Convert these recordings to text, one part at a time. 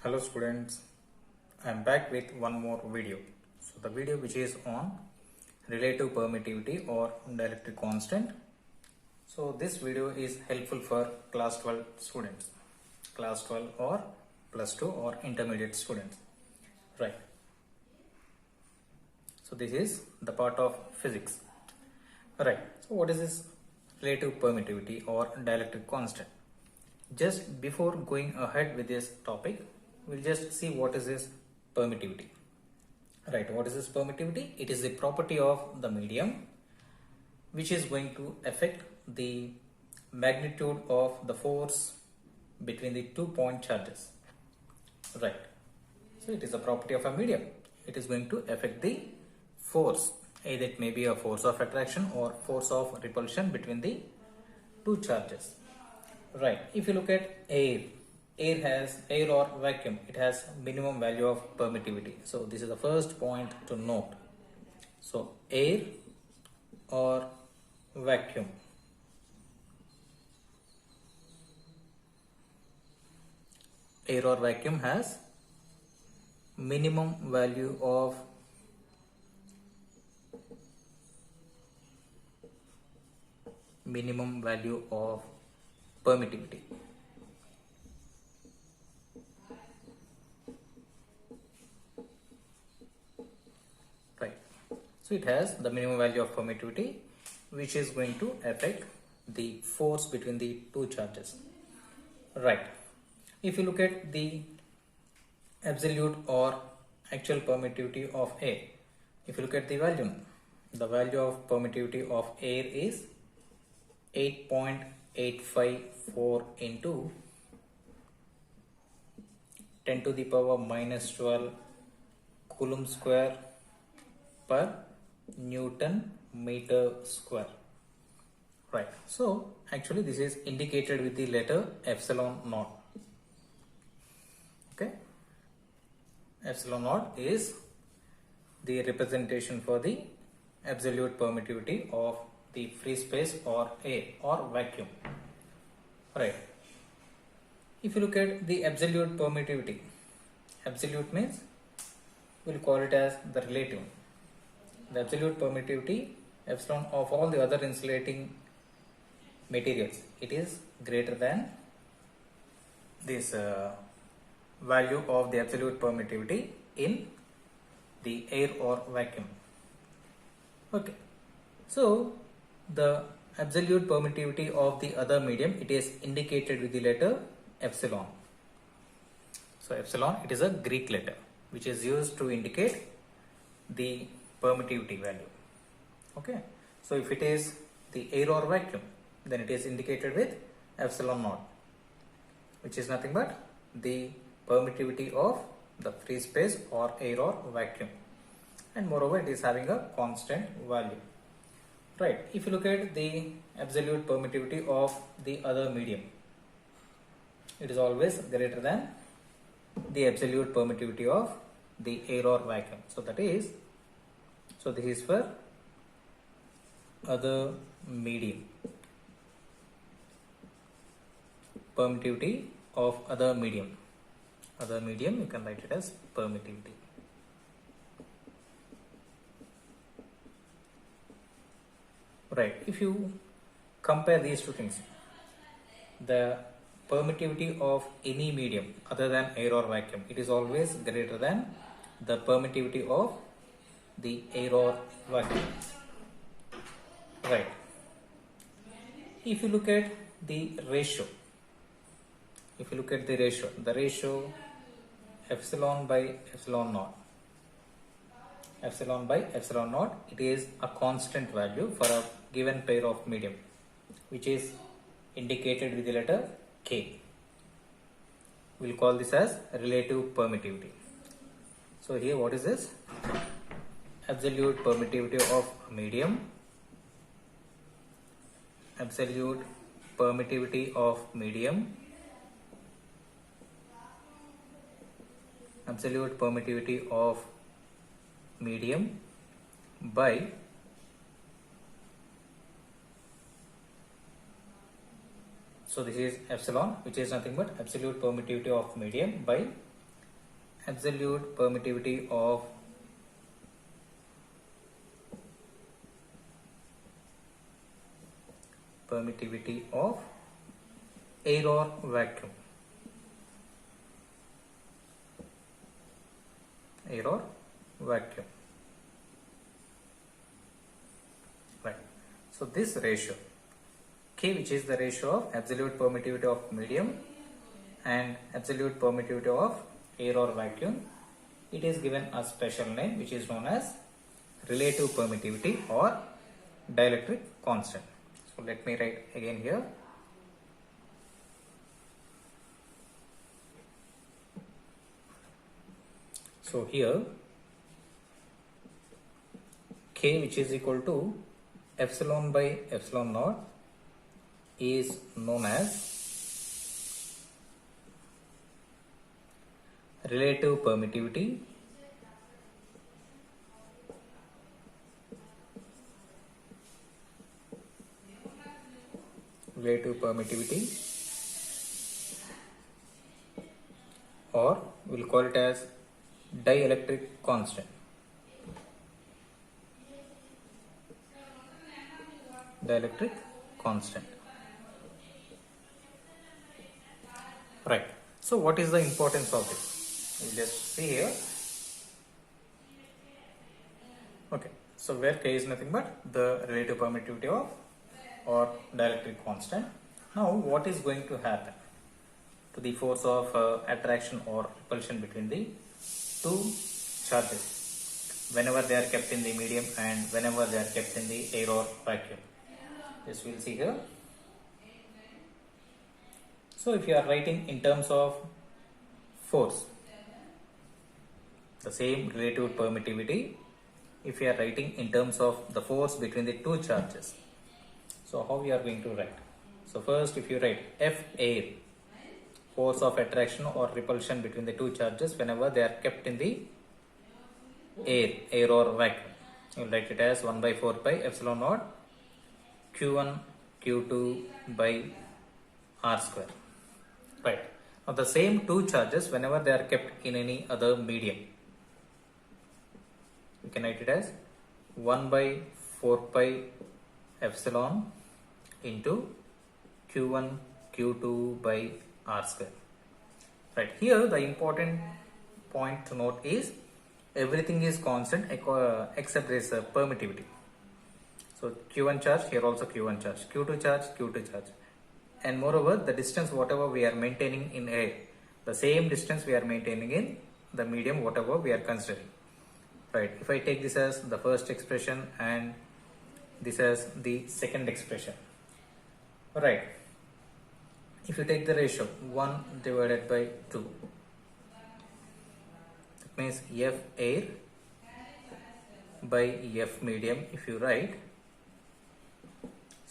Hello students, I am back with one more video. So the video which is on relative permittivity or dielectric constant. So this video is helpful for class 12 students, class 12 or plus 2 or intermediate students, right? So this is the part of physics, right? So what is this relative permittivity or dielectric constant? Just before going ahead with this topic, we'll just see what is this permittivity. Right, what is this permittivity? It is the property of the medium which is going to affect the magnitude of the force between the 2 point charges. Right, so it is a property of a medium. It is going to affect the force, either it may be a force of attraction or force of repulsion between the two charges. Right, if you look at air or vacuum, it has minimum value of permittivity. So this is the first point to note. So air or vacuum, has minimum value of permittivity. Right, so it has the minimum value of permittivity which is going to affect the force between the two charges. Right, if you look at the absolute or actual permittivity of air, if you look at the value of permittivity of air is 8.854 into 10 to the power minus 12 coulomb square per Newton meter square. Right, so actually this is indicated with the letter epsilon naught. Okay, epsilon naught is the representation for the absolute permittivity of the free space or air or vacuum. Right, if you look at the absolute permittivity, absolute means we'll call it as the relative. The absolute permittivity epsilon of all the other insulating materials, it is greater than this value of the absolute permittivity in the air or vacuum. Okay, so the absolute permittivity of the other medium, it is indicated with the letter epsilon. So epsilon, it is a Greek letter which is used to indicate the permittivity value. Okay, so if it is the air or vacuum, then it is indicated with epsilon naught, which is nothing but the permittivity of the free space or air or vacuum, and moreover it is having a constant value. Right, if you look at the absolute permittivity of the other medium, it is always greater than the absolute permittivity of the air or vacuum. So that is, so this is for other medium, permittivity of other medium. Other medium, you can write it as permittivity. Right, if you compare these two things, the permittivity of any medium other than air or vacuum, it is always greater than the permittivity of the air or vacuum. Right, if you look at the ratio, the ratio epsilon by epsilon naught, it is a constant value for a given pair of medium which is indicated with the letter K. We'll call this as relative permittivity. So here what is this? Absolute permittivity of medium, absolute permittivity of medium, absolute permittivity of medium by So this is epsilon, which is nothing but absolute permittivity of medium by absolute permittivity of air or vacuum. Air or vacuum. Right. So this ratio K, which is the ratio of absolute permittivity of medium and absolute permittivity of air or vacuum, it is given a special name which is known as relative permittivity or dielectric constant. So let me write again here. So here K, which is equal to epsilon by epsilon naught, is known as relative permittivity or we'll call it as dielectric constant. Dielectric constant. Right. So what is the importance of this? We'll just see here. Okay. So where K is nothing but the relative permittivity of or dielectric constant. Now what is going to happen to the force of attraction or repulsion between the two charges whenever they are kept in the medium and whenever they are kept in the air or vacuum? This we'll see here. So if you are writing in terms of force, the same relative permittivity, if you are writing in terms of the force between the two charges, so how we are going to write? So first, if you write F air, force of attraction or repulsion between the two charges whenever they are kept in the air or vacuum, you will write it as 1 by 4 pi epsilon naught Q1 Q2 by R square. Right. Now the same two charges whenever they are kept in any other medium, we can write it as 1 by 4 pi epsilon into Q1 Q2 by R square. Right. Here the important point to note is everything is constant except this permittivity. So Q1 charge, here also Q1 charge, Q2 charge, Q2 charge. And moreover, the distance whatever we are maintaining in air, the same distance we are maintaining in the medium whatever we are considering. Right. If I take this as the first expression and this as the second expression. Right. If you take the ratio 1 divided by 2, that means F air by F medium, if you write.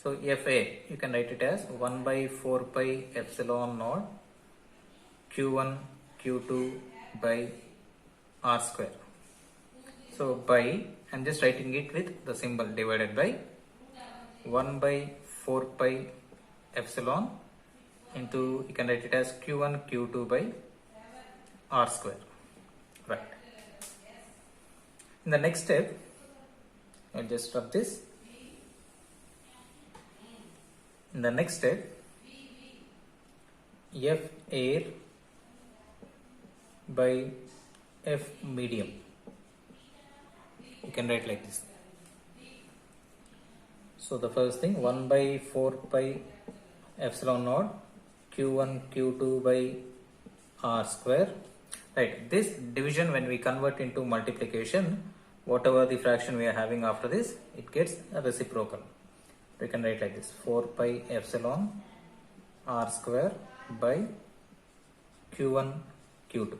So Fa, you can write it as 1 by 4 pi epsilon naught Q1 Q2 by R square. So by, I'm just writing it with the symbol divided by 1 by 4 pi epsilon into, you can write it as Q1 Q2 by R square. Right. In the next step, I'll just rub this. In the next step, F air by F medium, you can write like this. So the first thing, 1 by 4 pi epsilon naught Q1 Q2 by R square. Right, this division when we convert into multiplication, whatever the fraction we are having after this, it gets a reciprocal. We can write like this, 4 pi epsilon R square by Q1 Q2.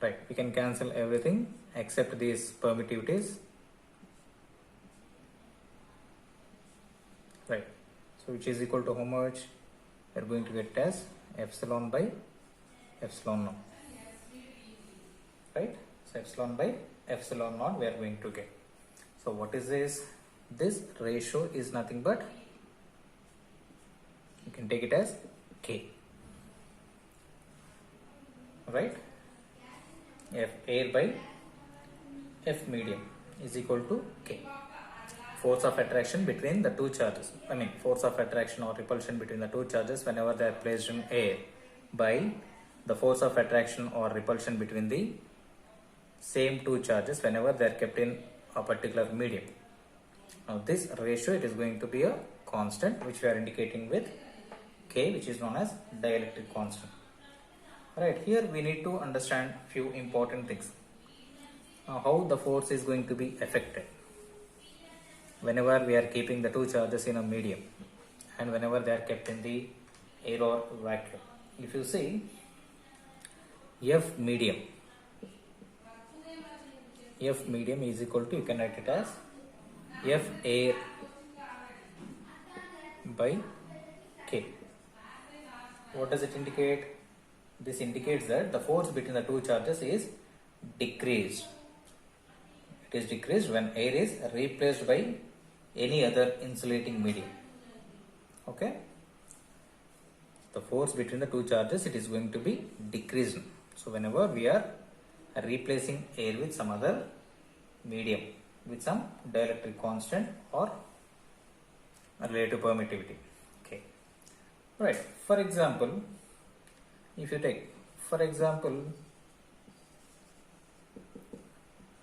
Right, we can cancel everything except these permittivities. Right, so which is equal to how much? We are going to get as epsilon by epsilon naught. Right, so epsilon by epsilon naught we are going to get. So what is this? This ratio is nothing but, you can take it as K. Right, F air by F medium is equal to K. Force of attraction between the two charges, force of attraction or repulsion between the two charges whenever they are placed in air by the force of attraction or repulsion between the same two charges whenever they are kept in a particular medium. Now this ratio, it is going to be a constant which we are indicating with K, which is known as dielectric constant. Right, here we need to understand few important things. How the force is going to be affected whenever we are keeping the two charges in a medium and whenever they are kept in the air or vacuum. If you see F medium is equal to, you can write it as F air by K. What does it indicate? This indicates that the force between the two charges is decreased. It is decreased when air is replaced by any other insulating medium. Okay? The force between the two charges, it is going to be decreased. So whenever we are replacing air with some other medium with some dielectric constant or relative permittivity. Okay. Right. For example, if you take, for example,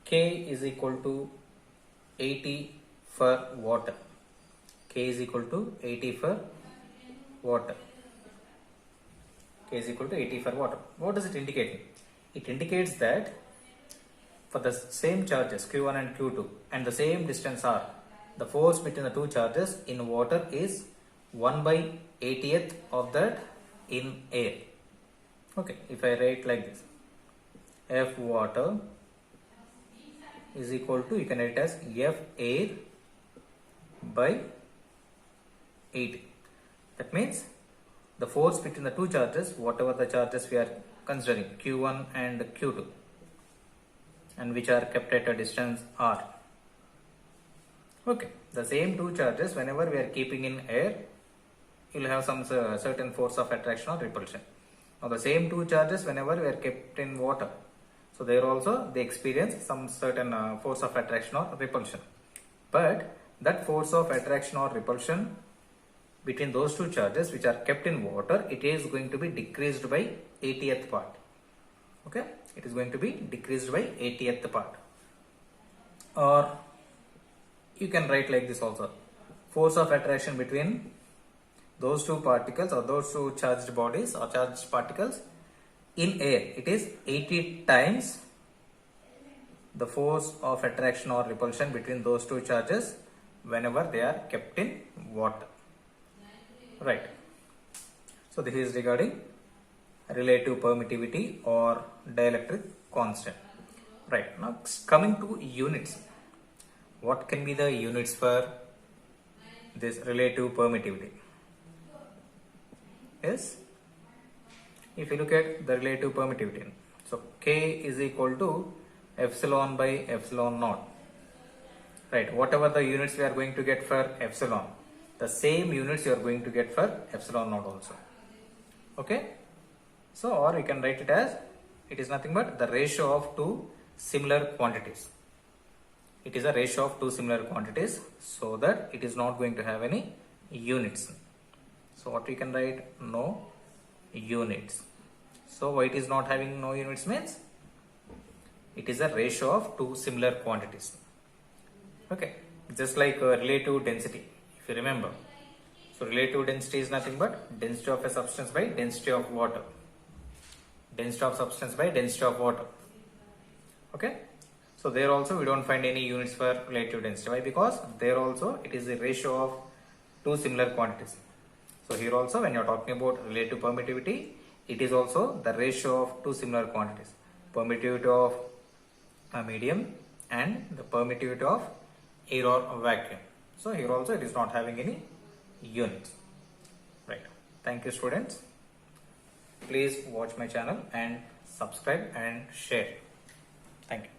K is equal to 80 for water. K is equal to 80 for water. K is equal to 80 for water. What does it indicate? It indicates that for the same charges Q1 and Q2 and the same distance R, the force between the two charges in water is 1/80th of that in air. Okay, if I write like this, F water is equal to, you can write as F air by 80. That means the force between the two charges, whatever the charges we are considering, Q1 and Q2, and which are kept at a distance R. Okay, the same two charges, whenever we are keeping in air, you will have some certain force of attraction or repulsion. Now the same two charges, whenever we are kept in water, so there also they experience some certain force of attraction or repulsion. But that force of attraction or repulsion between those two charges which are kept in water, it is going to be decreased by 80th part. Okay, it is going to be decreased by 80th part. Or you can write like this also, force of attraction between those two particles or those two charged bodies or charged particles in air, it is 80 times the force of attraction or repulsion between those two charges whenever they are kept in water. Right. So this is regarding relative permittivity or dielectric constant. Right. Now coming to units. What can be the units for this relative permittivity? Yes. If you look at the relative permittivity, so K is equal to epsilon by epsilon naught. Right. Whatever the units we are going to get for epsilon, the same units you are going to get for epsilon naught also. Okay. So, or you can write it as, it is nothing but the ratio of two similar quantities. It is a ratio of two similar quantities, so that it is not going to have any units. So what we can write? No units. So why it is not having no units means it is a ratio of two similar quantities. Okay, just like relative density, if you remember. So relative density is nothing but density of a substance by density of water. Density of substance by density of water. Okay. So there also we don't find any units for relative density. Why? Because there also it is a ratio of two similar quantities. So here also when you are talking about relative permittivity, it is also the ratio of two similar quantities. Permittivity of a medium and the permittivity of air or vacuum. So here also it is not having any units. Right. Thank you students. Please watch my channel and subscribe and share. Thank you.